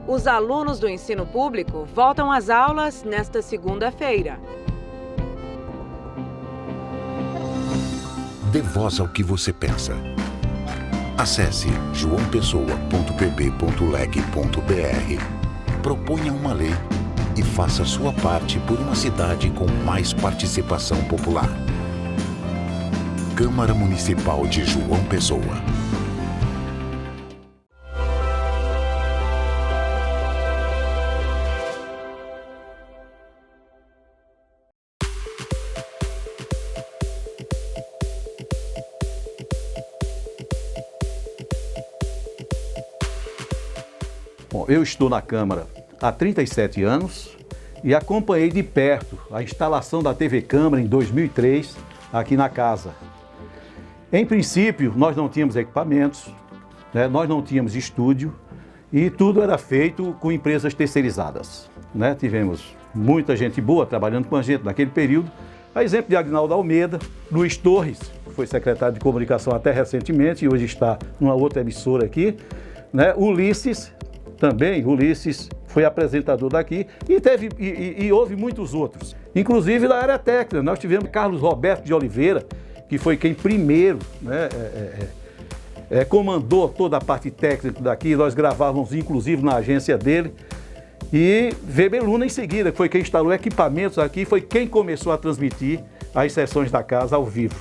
Os alunos do ensino público voltam às aulas nesta segunda-feira. Dê voz ao que você pensa. Acesse joaopessoa.pb.leg.br. Proponha uma lei e faça sua parte por uma cidade com mais participação popular. Câmara Municipal de João Pessoa. Bom, eu estou na Câmara há 37 anos e acompanhei de perto a instalação da TV Câmara em 2003 aqui na casa. Em princípio, nós não tínhamos equipamentos, né? Nós não tínhamos estúdio e tudo era feito com empresas terceirizadas, né? Tivemos muita gente boa trabalhando com a gente naquele período. A exemplo de Agnaldo Almeida, Luiz Torres, que foi secretário de comunicação até recentemente e hoje está numa outra emissora aqui, né? Ulisses foi apresentador daqui e houve muitos outros. Inclusive na área técnica, nós tivemos Carlos Roberto de Oliveira, que foi quem primeiro, né, comandou toda a parte técnica daqui. Nós gravávamos inclusive na agência dele. E Weber Luna em seguida, que foi quem instalou equipamentos aqui, foi quem começou a transmitir as sessões da casa ao vivo.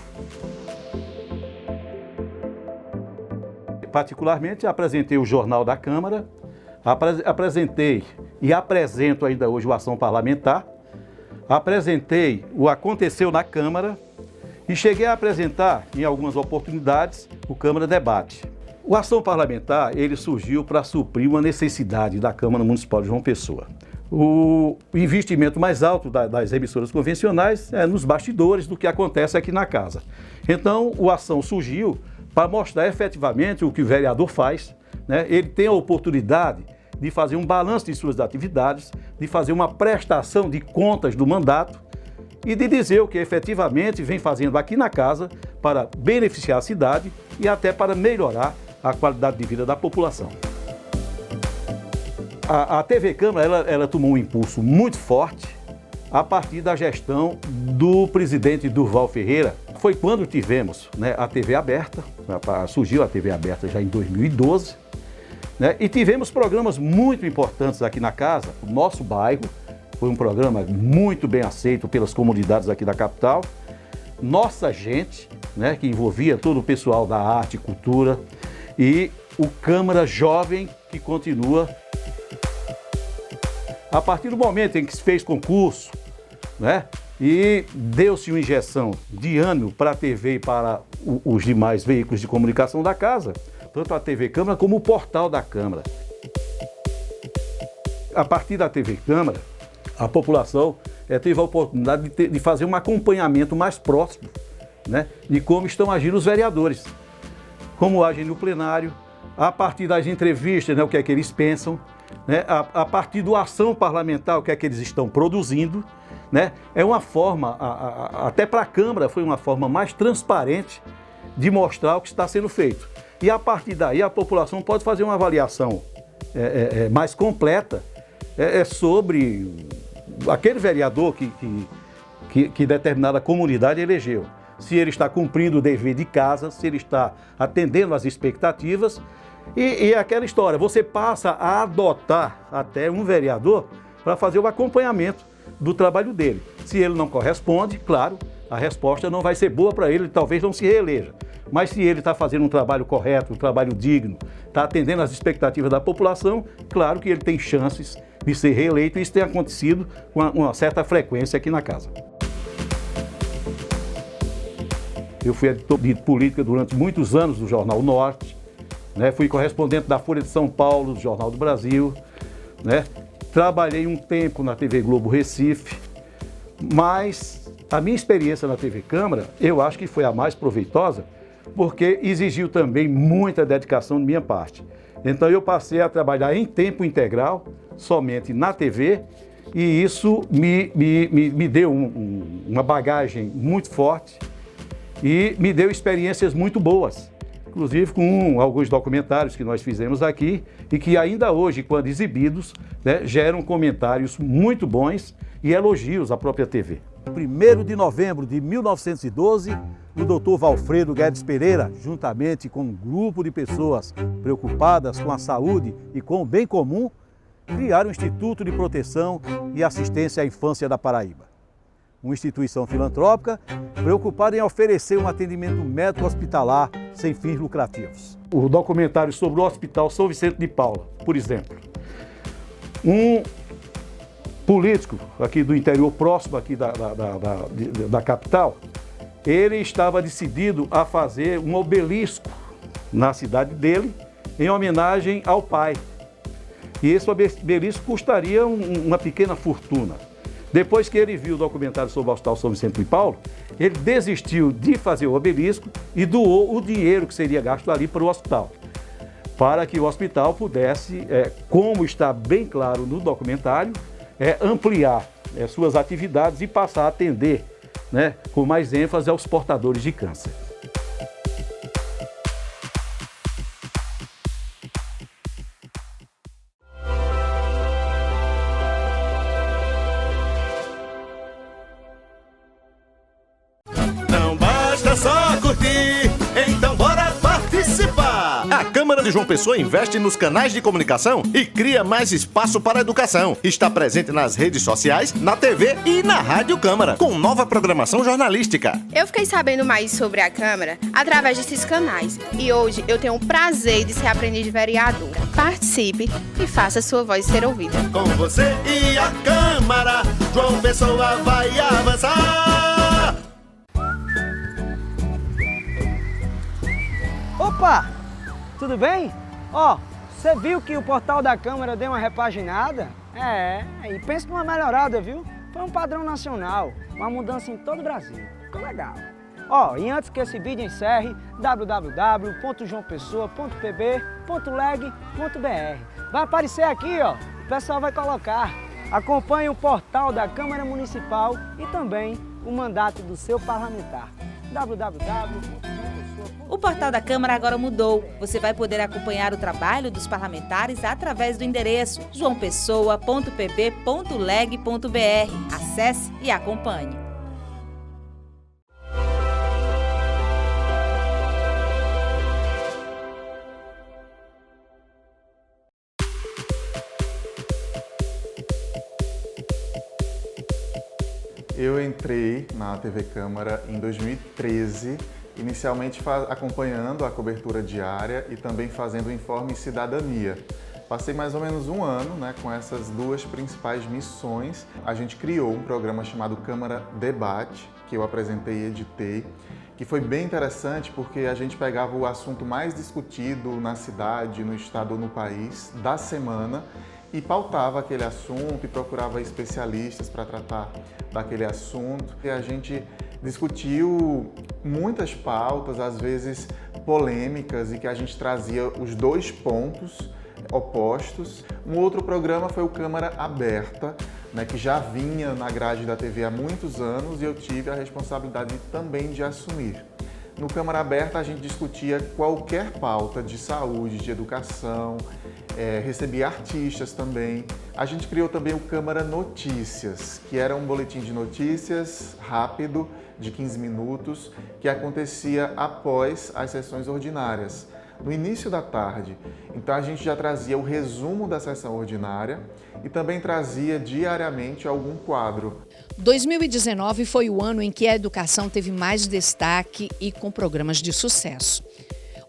Particularmente apresentei o Jornal da Câmara, apresentei e apresento ainda hoje o Ação Parlamentar, apresentei o Aconteceu na Câmara e cheguei a apresentar, em algumas oportunidades, o Câmara Debate. O Ação Parlamentar, ele surgiu para suprir uma necessidade da Câmara Municipal de João Pessoa. O investimento mais alto das emissoras convencionais é nos bastidores do que acontece aqui na casa. Então, o Ação surgiu para mostrar efetivamente o que o vereador faz, né? Ele tem a oportunidade de fazer um balanço de suas atividades, de fazer uma prestação de contas do mandato e de dizer o que efetivamente vem fazendo aqui na casa para beneficiar a cidade e até para melhorar a qualidade de vida da população. A TV Câmara ela tomou um impulso muito forte a partir da gestão do presidente Durval Ferreira. Foi quando tivemos, né, a TV aberta, surgiu a TV aberta já em 2012, né, e tivemos programas muito importantes aqui na casa. O Nosso Bairro foi um programa muito bem aceito pelas comunidades aqui da capital. Nossa Gente, né, que envolvia todo o pessoal da arte e cultura, e o Câmara Jovem, que continua. A partir do momento em que se fez concurso, né, e deu-se uma injeção de ânimo para a TV e para os demais veículos de comunicação da casa, tanto a TV Câmara como o portal da Câmara. A partir da TV Câmara, a população teve a oportunidade de fazer um acompanhamento mais próximo, né, de como estão agindo os vereadores, como agem no plenário, a partir das entrevistas, né, o que é que eles pensam, né, a partir do Ação Parlamentar, o que é que eles estão produzindo. Né? É uma forma, até para a Câmara, foi uma forma mais transparente de mostrar o que está sendo feito. E a partir daí a população pode fazer uma avaliação mais completa sobre aquele vereador que determinada comunidade elegeu. se ele está cumprindo o dever de casa, se ele está atendendo às expectativas. E aquela história, você passa a adotar até um vereador para fazer o acompanhamento do trabalho dele. Se ele não corresponde, claro, a resposta não vai ser boa para ele, talvez não se reeleja. Mas se ele está fazendo um trabalho correto, um trabalho digno, está atendendo às expectativas da população, claro que ele tem chances de ser reeleito, e isso tem acontecido com uma certa frequência aqui na casa. Eu fui editor de política durante muitos anos do Jornal Norte, né? Fui correspondente da Folha de São Paulo, do Jornal do Brasil, né? Trabalhei um tempo na TV Globo Recife, mas a minha experiência na TV Câmara, eu acho que foi a mais proveitosa, porque exigiu também muita dedicação de minha parte. Então eu passei a trabalhar em tempo integral, somente na TV, e isso me deu uma bagagem muito forte e me deu experiências muito boas, inclusive com alguns documentários que nós fizemos aqui e que ainda hoje, quando exibidos, né, geram comentários muito bons e elogios à própria TV. 1º de novembro de 1912, o Dr. Valfredo Guedes Pereira, juntamente com um grupo de pessoas preocupadas com a saúde e com o bem comum, criaram o Instituto de Proteção e Assistência à Infância da Paraíba. Uma instituição filantrópica preocupada em oferecer um atendimento médico hospitalar sem fins lucrativos. O documentário sobre o Hospital São Vicente de Paula, por exemplo. Um político aqui do interior, próximo aqui da capital, ele estava decidido a fazer um obelisco na cidade dele, em homenagem ao pai. E esse obelisco custaria uma pequena fortuna. Depois que ele viu o documentário sobre o Hospital São Vicente de Paulo, ele desistiu de fazer o obelisco e doou o dinheiro que seria gasto ali para o hospital. Para que o hospital pudesse, como está bem claro no documentário, ampliar suas atividades e passar a atender, né, com mais ênfase aos portadores de câncer. Não basta só curtir, então bora participar! A Câmara de João Pessoa investe nos canais de comunicação e cria mais espaço para a educação. Está presente nas redes sociais, na TV e na Rádio Câmara, com nova programação jornalística. Eu fiquei sabendo mais sobre a Câmara através desses canais e hoje eu tenho o prazer de ser aprendiz de vereadora. Participe e faça sua voz ser ouvida. Com você e a Câmara, João Pessoa vai avançar! Opa! Tudo bem? Ó, você viu que o portal da Câmara deu uma repaginada? E pensa numa melhorada, viu? Foi um padrão nacional, uma mudança em todo o Brasil. Ficou legal. Ó, e antes que esse vídeo encerre, www.joaopessoa.pb.leg.br. Vai aparecer aqui, ó, o pessoal vai colocar. Acompanhe o portal da Câmara Municipal e também o mandato do seu parlamentar. O portal da Câmara agora mudou. Você vai poder acompanhar o trabalho dos parlamentares através do endereço joaopessoa.pb.leg.br. Acesse e acompanhe. Eu entrei na TV Câmara em 2013, inicialmente acompanhando a cobertura diária e também fazendo o Informe Cidadania. Passei mais ou menos um ano, né, com essas duas principais missões. A gente criou um programa chamado Câmara Debate, que eu apresentei e editei, que foi bem interessante porque a gente pegava o assunto mais discutido na cidade, no estado ou no país da semana e pautava aquele assunto e procurava especialistas para tratar daquele assunto. E a gente discutiu muitas pautas, às vezes polêmicas, e que a gente trazia os dois pontos opostos. Um outro programa foi o Câmara Aberta, né, que já vinha na grade da TV há muitos anos e eu tive a responsabilidade também de assumir. No Câmara Aberta a gente discutia qualquer pauta de saúde, de educação, recebia artistas também. A gente criou também o Câmara Notícias, que era um boletim de notícias rápido, de 15 minutos, que acontecia após as sessões ordinárias, no início da tarde. Então a gente já trazia o resumo da sessão ordinária e também trazia diariamente algum quadro. 2019 foi o ano em que a educação teve mais destaque e com programas de sucesso.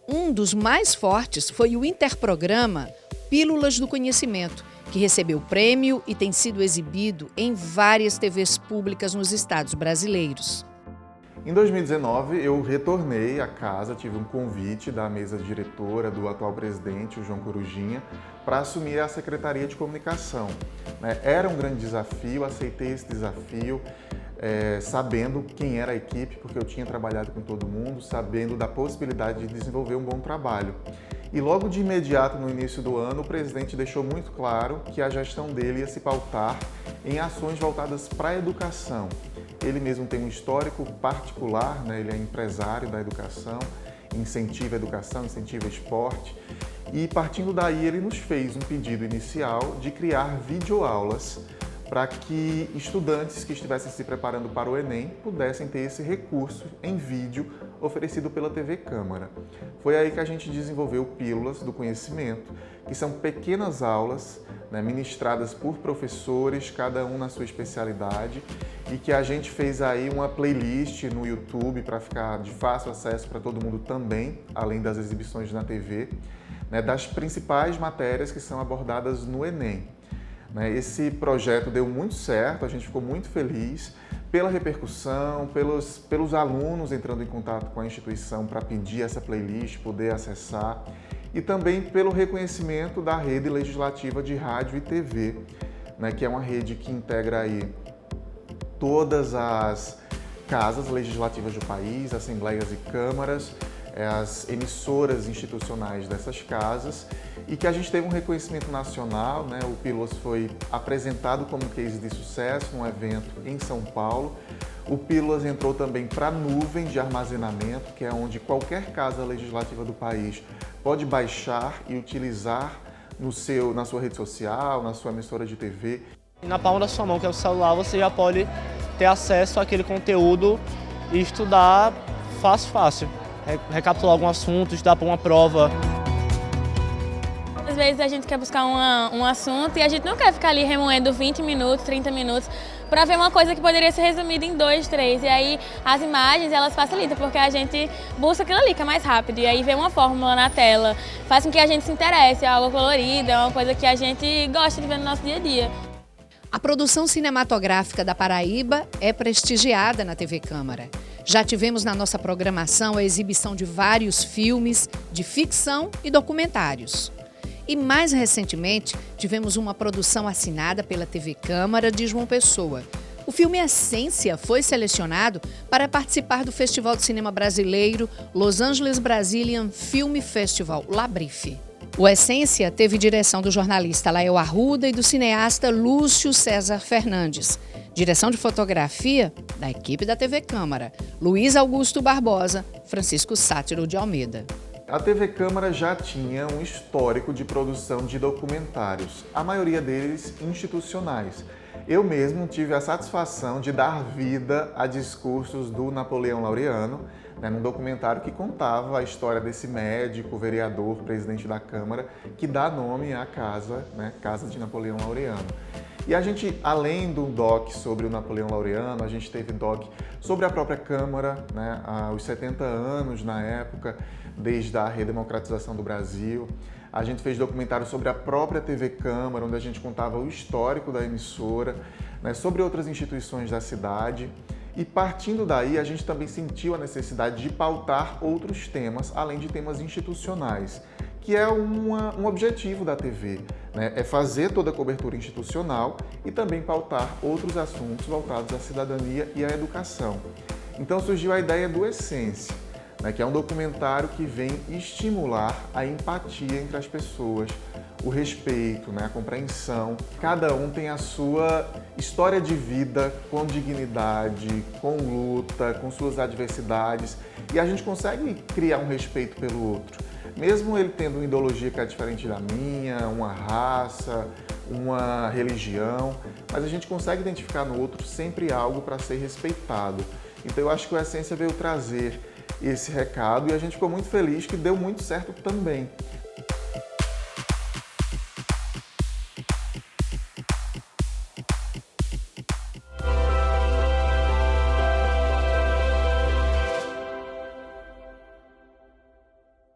Um dos mais fortes foi o interprograma Pílulas do Conhecimento, que recebeu prêmio e tem sido exibido em várias TVs públicas nos estados brasileiros. Em 2019, eu retornei à casa, tive um convite da mesa diretora do atual presidente, o João Corujinha, para assumir a Secretaria de Comunicação. Era um grande desafio, aceitei esse desafio, sabendo quem era a equipe, porque eu tinha trabalhado com todo mundo, sabendo da possibilidade de desenvolver um bom trabalho. E logo de imediato, no início do ano, o presidente deixou muito claro que a gestão dele ia se pautar em ações voltadas para a educação. Ele mesmo tem um histórico particular, ele é empresário da educação, incentiva a educação, incentiva o esporte. E partindo daí, ele nos fez um pedido inicial de criar videoaulas para que estudantes que estivessem se preparando para o Enem pudessem ter esse recurso em vídeo oferecido pela TV Câmara. Foi aí que a gente desenvolveu Pílulas do Conhecimento, que são pequenas aulas ministradas por professores, cada um na sua especialidade, e que a gente fez aí uma playlist no YouTube para ficar de fácil acesso para todo mundo também, além das exibições na TV, das principais matérias que são abordadas no Enem. Esse projeto deu muito certo, a gente ficou muito feliz pela repercussão, pelos alunos entrando em contato com a instituição para pedir essa playlist, poder acessar, e também pelo reconhecimento da rede legislativa de rádio e TV, que é uma rede que integra aí todas as casas legislativas do país, assembleias e câmaras, as emissoras institucionais dessas casas, e que a gente teve um reconhecimento nacional, o Pílulas foi apresentado como case de sucesso num evento em São Paulo. O Pílulas entrou também para a nuvem de armazenamento, que é onde qualquer casa legislativa do país pode baixar e utilizar na sua rede social, na sua emissora de TV. Na palma da sua mão, que é o celular, você já pode ter acesso àquele conteúdo e estudar fácil. Recapitular algum assunto, estudar para uma prova. Às vezes a gente quer buscar um assunto e a gente não quer ficar ali remoendo 20 minutos, 30 minutos para ver uma coisa que poderia ser resumida em 2, 3. E aí as imagens, elas facilitam, porque a gente busca aquilo ali que é mais rápido. E aí vê uma fórmula na tela, faz com que a gente se interesse, é algo colorido, é uma coisa que a gente gosta de ver no nosso dia a dia. A produção cinematográfica da Paraíba é prestigiada na TV Câmara. Já tivemos na nossa programação a exibição de vários filmes de ficção e documentários. E mais recentemente, tivemos uma produção assinada pela TV Câmara de João Pessoa. O filme Essência foi selecionado para participar do Festival de Cinema Brasileiro Los Angeles Brazilian Film Festival, Labrife. O Essência teve direção do jornalista Lael Arruda e do cineasta Lúcio César Fernandes. Direção de fotografia da equipe da TV Câmara, Luiz Augusto Barbosa, Francisco Sátiro de Almeida. A TV Câmara já tinha um histórico de produção de documentários, a maioria deles institucionais. Eu mesmo tive a satisfação de dar vida a discursos do Napoleão Laureano, num documentário que contava a história desse médico, vereador, presidente da Câmara, que dá nome à casa, Casa de Napoleão Laureano. E a gente, além do doc sobre o Napoleão Laureano, a gente teve doc sobre a própria Câmara, os 70 anos na época, desde a redemocratização do Brasil. A gente fez documentário sobre a própria TV Câmara, onde a gente contava o histórico da emissora, sobre outras instituições da cidade. E partindo daí, a gente também sentiu a necessidade de pautar outros temas, além de temas institucionais, que é um objetivo da TV, é fazer toda a cobertura institucional e também pautar outros assuntos voltados à cidadania e à educação. Então surgiu a ideia do Essência, que é um documentário que vem estimular a empatia entre as pessoas, o respeito, a compreensão. Cada um tem a sua história de vida com dignidade, com luta, com suas adversidades, e a gente consegue criar um respeito pelo outro. mesmo ele tendo uma ideologia que é diferente da minha, uma raça, uma religião, mas a gente consegue identificar no outro sempre algo para ser respeitado. Então eu acho que o Essência veio trazer esse recado e a gente ficou muito feliz que deu muito certo também.